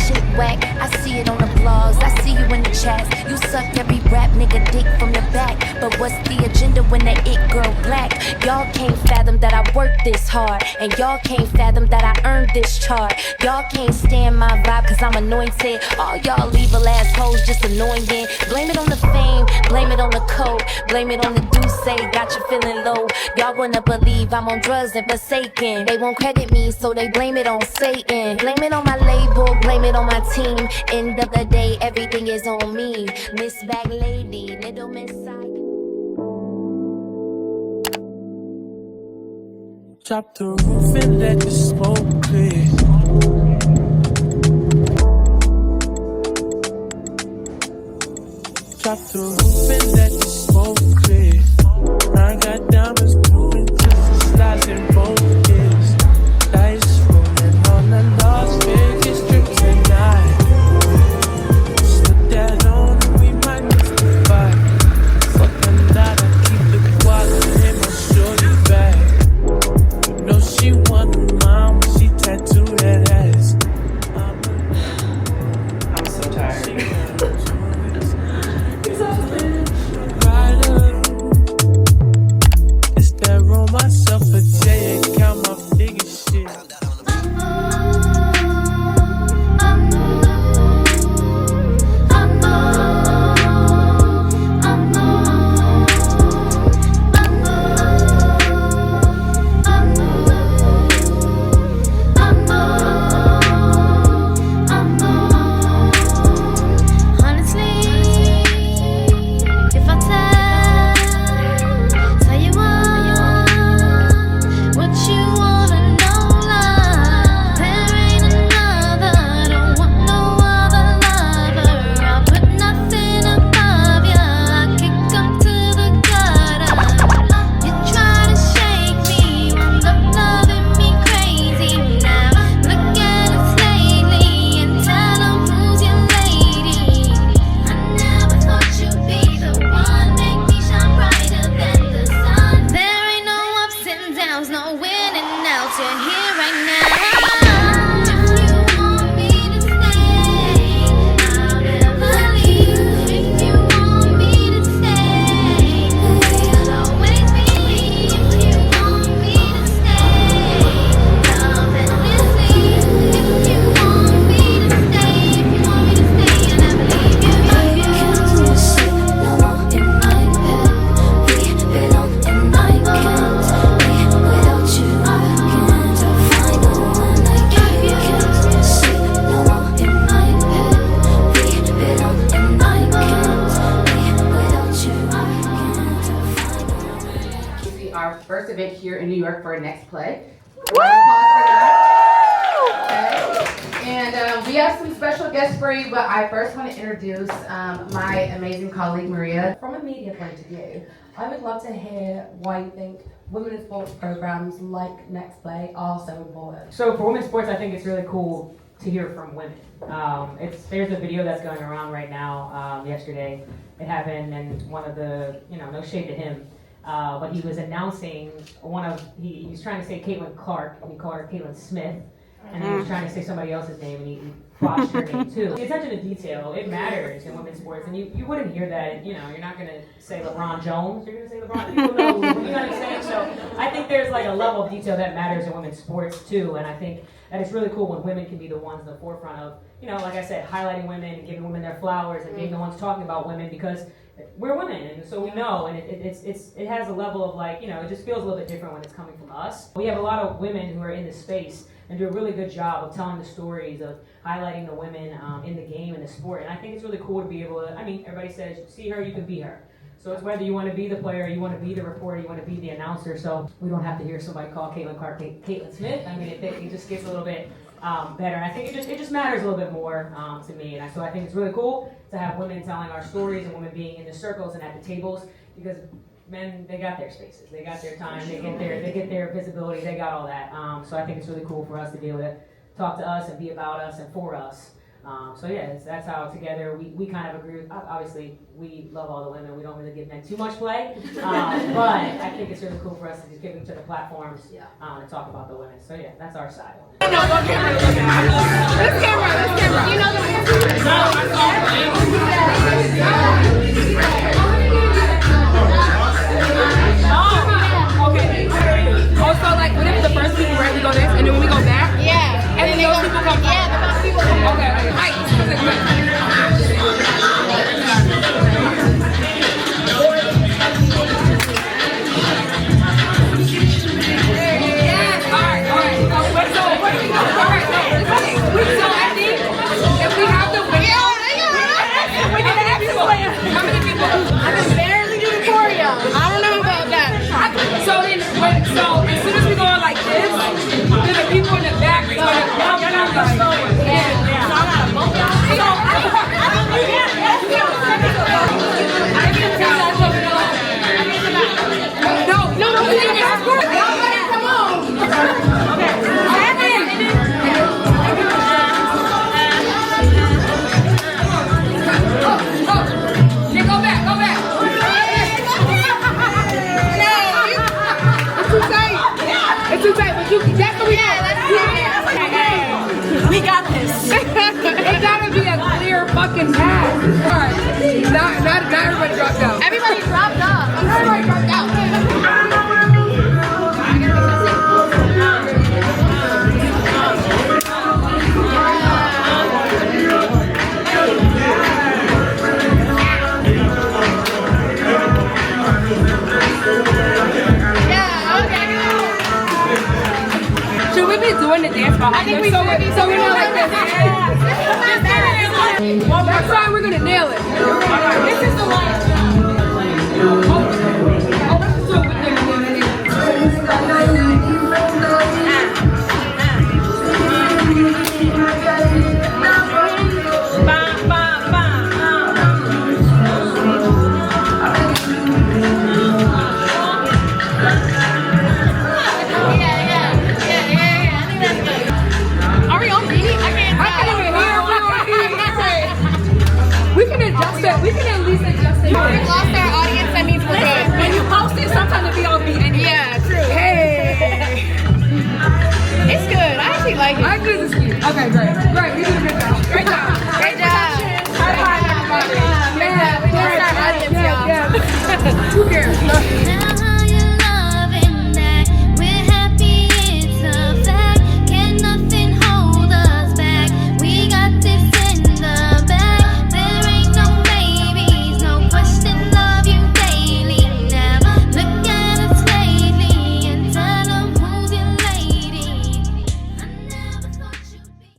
shit whack. I see it on the blogs, I see you in the chats. You suck every rap nigga dick from the back. But what's the agenda when that it girl black? Y'all can't fathom that I worked this hard, and y'all can't fathom that I earned this chart. Y'all can't stand my vibe cause I'm anointed. All y'all evil assholes just annoying. Blame it on the fame, blame it on the coke, blame it on the douce, got you feeling low. Y'all wanna believe I'm on drugs and forsaken. They won't credit me, so they blame it on Satan. Blame it on my label, blame it on my team. End of the day, everything is on me. Miss Bag Lady, Little Miss Side. Drop the roof and let the smoke clear. Drop the roof and let the smoke clear. I got diamonds moving just the slides and focus. Dice rolling on the Las Vegas strip tonight. Slip that on and we might miss the fight. Fuck a lot, I keep the wallet in my shorty bag. You know she want the mom when she tattooed that ass. I'm so tired. Roll myself a J and count my biggest shit. First event here in New York for our next play. Woo! Okay. And we have some special guests for you, but I first want to introduce my amazing colleague, Maria. From a media point of view, I would love to hear why you think women in sports programs like Next Play are so important. So for women's sports, I think it's really cool to hear from women. There's a video that's going around right now. Yesterday, it happened, and one of the, no shade to him, but he was announcing he was trying to say Caitlin Clark, and he called her Caitlin Smith, and then he was trying to say somebody else's name, and he botched her name too. The attention to detail, it matters in women's sports, and you wouldn't hear that, you're not going to say LeBron Jones, you're going to say LeBron, people know, you know what I'm saying? So I think there's like a level of detail that matters in women's sports too, and I think that it's really cool when women can be the ones in the forefront of, like I said, highlighting women and giving women their flowers and being the ones talking about women, because we're women, and so we know, and it has a level of it just feels a little bit different when it's coming from us. We have a lot of women who are in this space and do a really good job of telling the stories, of highlighting the women in the game and the sport, and I think it's really cool to be able to, everybody says, see her, you can be her. So it's whether you want to be the player, you want to be the reporter, you want to be the announcer, so we don't have to hear somebody call Caitlin Clark Caitlin Smith. It just gets a little bit better. And I think it just matters a little bit more to me, and so I think it's really cool to have women telling our stories and women being in the circles and at the tables, because men, they got their spaces, they got their time, they get their visibility, they got all that. So I think it's really cool for us to be able to talk to us and be about us and for us. That's how together we kind of agree. Obviously, we love all the women. We don't really give men too much play, but I think it's really cool for us to just give each other platforms to talk about the women. So that's our side. No, look camera. This camera. So we're not like this. Next time we're gonna nail it. This is the last. Let's do it with we can at least adjust it. We lost our audience, that means we're good. When you post it, sometimes it be on beat anyway. Yeah, true. Hey! It's good. I actually like it. I agree with you. Okay, great. Great, we did a good job.